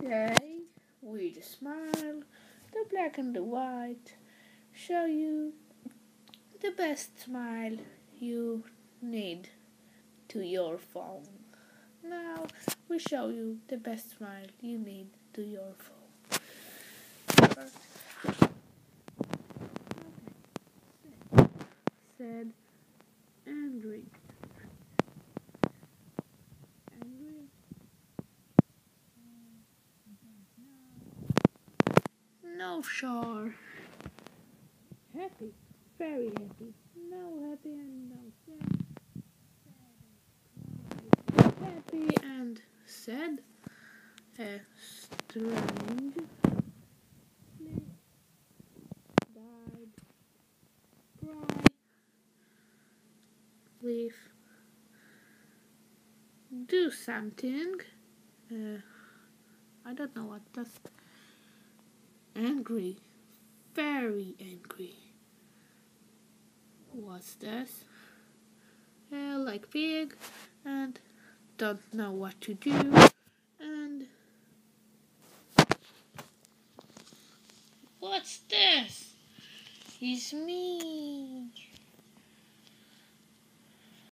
Today, with a smile, the black and the white, show you the best smile you need to your phone. Now, we show you the best smile you need to your phone. First, said angry. Angry? No, sure. Happy, very happy. No happy and no sad. Happy and sad. Strange. Died. Cry. Leave. Do something. I don't know what that's. Angry. Very angry. What's this? Like pig, and don't know what to do, and what's this? It's me.